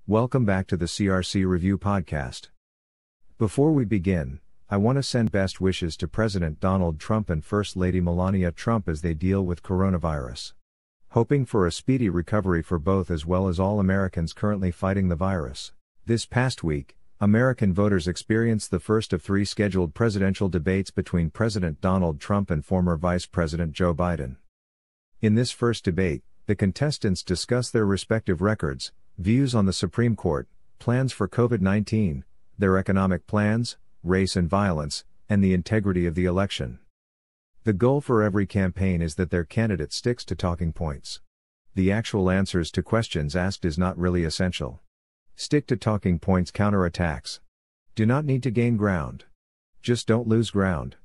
Welcome back to the CRC Review Podcast. Before we begin, I want to send best wishes to President Donald Trump and First Lady Melania Trump as they deal with coronavirus. Hoping for a speedy recovery for both as well as all Americans currently fighting the virus. This past week, American voters experienced the first of three scheduled presidential debates between President Donald Trump and former Vice President Joe Biden. In this first debate, the contestants discuss their respective records, views on the Supreme Court, plans for COVID-19, their economic plans, race and violence, and the integrity of the election. The goal for every campaign is that their candidate sticks to talking points. The actual answers to questions asked is not really essential. Stick to talking points counterattacks. Do not need to gain ground. Just don't lose ground.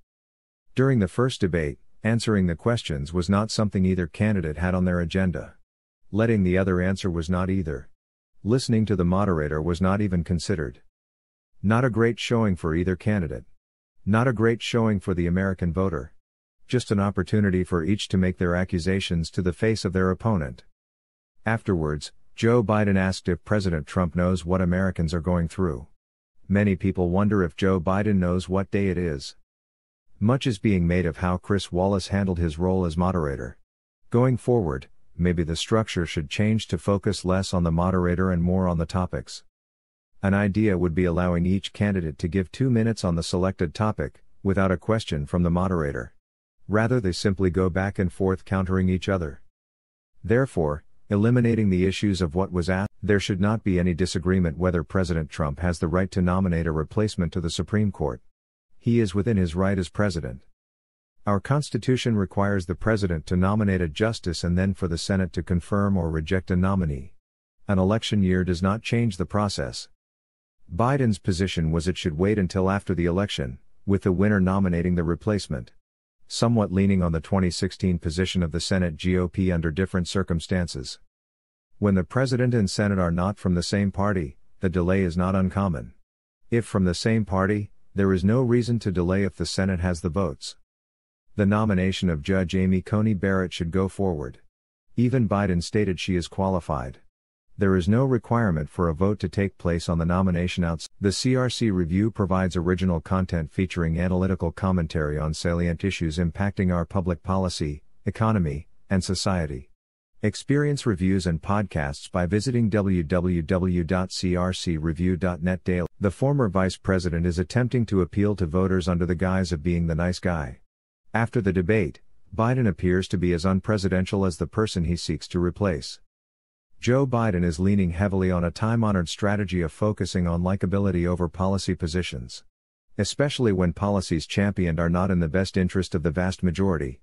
During the first debate, answering the questions was not something either candidate had on their agenda. Letting the other answer was not either. Listening to the moderator was not even considered. Not a great showing for either candidate. Not a great showing for the American voter. Just an opportunity for each to make their accusations to the face of their opponent. Afterwards, Joe Biden asked if President Trump knows what Americans are going through. Many people wonder if Joe Biden knows what day it is. Much is being made of how Chris Wallace handled his role as moderator. Going forward, maybe the structure should change to focus less on the moderator and more on the topics. An idea would be allowing each candidate to give 2 minutes on the selected topic, without a question from the moderator. Rather they simply go back and forth countering each other. Therefore, eliminating the issues of what was asked, there should not be any disagreement whether President Trump has the right to nominate a replacement to the Supreme Court. He is within his right as president. Our Constitution requires the president to nominate a justice and then for the Senate to confirm or reject a nominee. An election year does not change the process. Biden's position was it should wait until after the election, with the winner nominating the replacement. Somewhat leaning on the 2016 position of the Senate GOP under different circumstances. When the president and Senate are not from the same party, the delay is not uncommon. If from the same party, there is no reason to delay if the Senate has the votes. The nomination of Judge Amy Coney Barrett should go forward. Even Biden stated she is qualified. There is no requirement for a vote to take place on the nomination outside. The CRC Review provides original content featuring analytical commentary on salient issues impacting our public policy, economy, and society. Experience reviews and podcasts by visiting www.crcreview.net daily. The former vice president is attempting to appeal to voters under the guise of being the nice guy. After the debate, Biden appears to be as unpresidential as the person he seeks to replace. Joe Biden is leaning heavily on a time-honored strategy of focusing on likability over policy positions. Especially when policies championed are not in the best interest of the vast majority.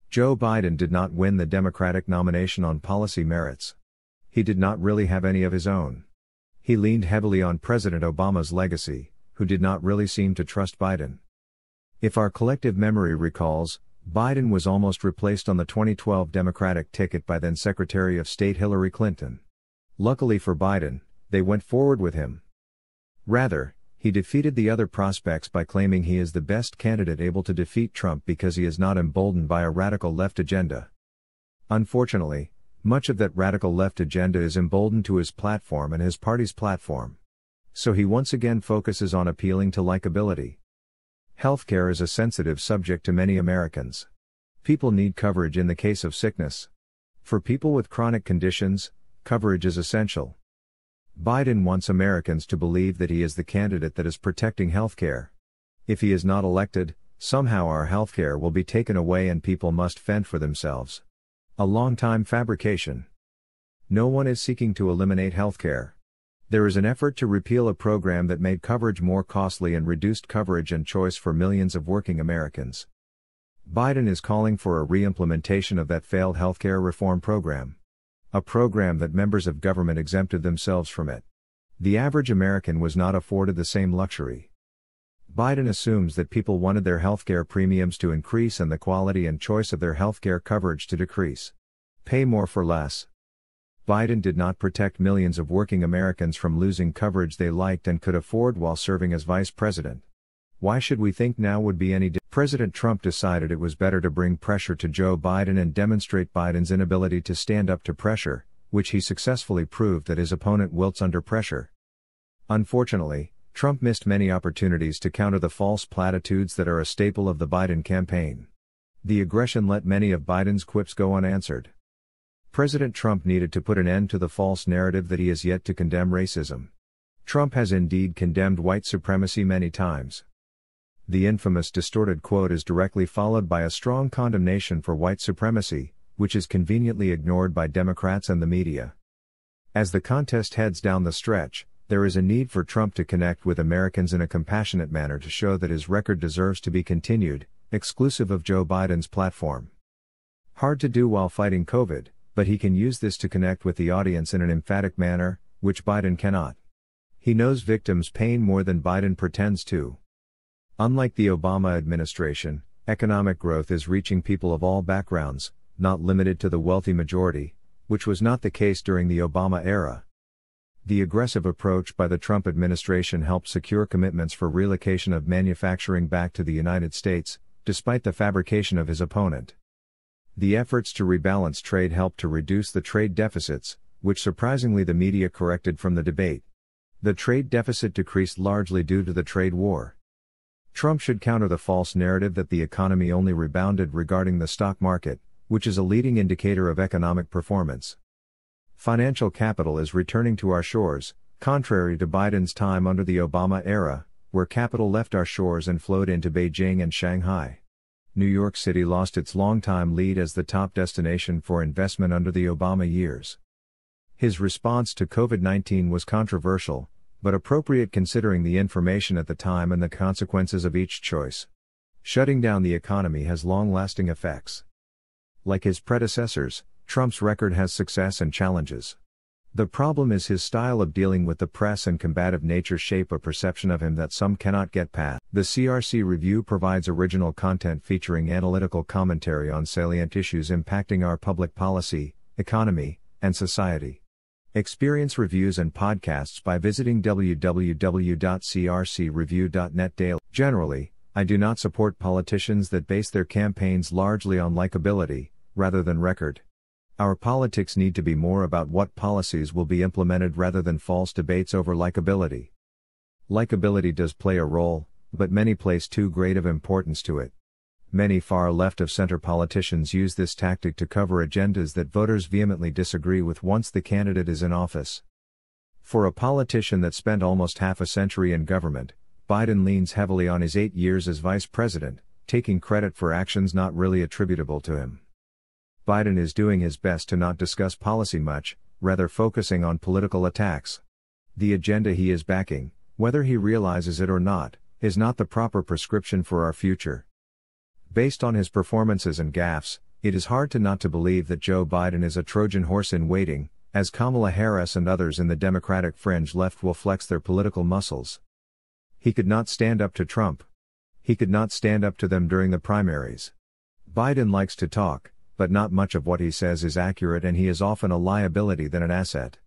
Joe Biden did not win the Democratic nomination on policy merits. He did not really have any of his own. He leaned heavily on President Obama's legacy, who did not really seem to trust Biden. If our collective memory recalls, Biden was almost replaced on the 2012 Democratic ticket by then Secretary of State Hillary Clinton. Luckily for Biden, they went forward with him. Rather, he defeated the other prospects by claiming he is the best candidate able to defeat Trump because he is not emboldened by a radical left agenda. Unfortunately, much of that radical left agenda is emboldened to his platform and his party's platform. So he once again focuses on appealing to likability. Healthcare is a sensitive subject to many Americans. People need coverage in the case of sickness. For people with chronic conditions, coverage is essential. Biden wants Americans to believe that he is the candidate that is protecting healthcare. If he is not elected, somehow our healthcare will be taken away and people must fend for themselves. A long-time fabrication. No one is seeking to eliminate healthcare. There is an effort to repeal a program that made coverage more costly and reduced coverage and choice for millions of working Americans. Biden is calling for a re-implementation of that failed healthcare reform program. A program that members of government exempted themselves from it. The average American was not afforded the same luxury. Biden assumes that people wanted their healthcare premiums to increase and the quality and choice of their healthcare coverage to decrease. Pay more for less. Biden did not protect millions of working Americans from losing coverage they liked and could afford while serving as vice president. Why should we think now would be any different? President Trump decided it was better to bring pressure to Joe Biden and demonstrate Biden's inability to stand up to pressure, which he successfully proved that his opponent wilts under pressure. Unfortunately, Trump missed many opportunities to counter the false platitudes that are a staple of the Biden campaign. The aggression let many of Biden's quips go unanswered. President Trump needed to put an end to the false narrative that he has yet to condemn racism. Trump has indeed condemned white supremacy many times. The infamous distorted quote is directly followed by a strong condemnation for white supremacy, which is conveniently ignored by Democrats and the media. As the contest heads down the stretch, there is a need for Trump to connect with Americans in a compassionate manner to show that his record deserves to be continued, exclusive of Joe Biden's platform. Hard to do while fighting COVID, but he can use this to connect with the audience in an emphatic manner, which Biden cannot. He knows victims' pain more than Biden pretends to. Unlike the Obama administration, economic growth is reaching people of all backgrounds, not limited to the wealthy majority, which was not the case during the Obama era. The aggressive approach by the Trump administration helped secure commitments for relocation of manufacturing back to the United States, despite the fabrication of his opponent. The efforts to rebalance trade helped to reduce the trade deficits, which surprisingly the media corrected from the debate. The trade deficit decreased largely due to the trade war. Trump should counter the false narrative that the economy only rebounded regarding the stock market, which is a leading indicator of economic performance. Financial capital is returning to our shores, contrary to Biden's time under the Obama era, where capital left our shores and flowed into Beijing and Shanghai. New York City lost its longtime lead as the top destination for investment under the Obama years. His response to COVID-19 was controversial, but appropriate considering the information at the time and the consequences of each choice. Shutting down the economy has long-lasting effects. Like his predecessors, Trump's record has success and challenges. The problem is his style of dealing with the press and combative nature shape a perception of him that some cannot get past. The CRC Review provides original content featuring analytical commentary on salient issues impacting our public policy, economy, and society. Experience reviews and podcasts by visiting www.crcreview.net daily. Generally, I do not support politicians that base their campaigns largely on likability, rather than record. Our politics need to be more about what policies will be implemented rather than false debates over likability. Likability does play a role, but many place too great of importance to it. Many far left of center politicians use this tactic to cover agendas that voters vehemently disagree with once the candidate is in office. For a politician that spent almost half a century in government, Biden leans heavily on his 8 years as vice president, taking credit for actions not really attributable to him. Biden is doing his best to not discuss policy much, rather focusing on political attacks. The agenda he is backing, whether he realizes it or not, is not the proper prescription for our future. Based on his performances and gaffes, it is hard to not to believe that Joe Biden is a Trojan horse in waiting, as Kamala Harris and others in the Democratic fringe left will flex their political muscles. He could not stand up to Trump. He could not stand up to them during the primaries. Biden likes to talk, but not much of what he says is accurate, and he is often a liability than an asset.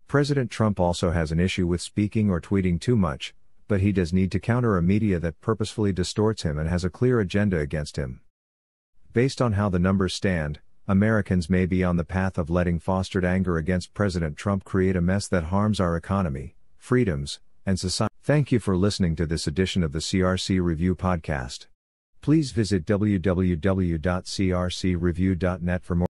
President Trump also has an issue with speaking or tweeting too much, but he does need to counter a media that purposefully distorts him and has a clear agenda against him. Based on how the numbers stand, Americans may be on the path of letting fostered anger against President Trump create a mess that harms our economy, freedoms, and society. Thank you for listening to this edition of the CRC Review podcast. Please visit www.crcreview.net for more.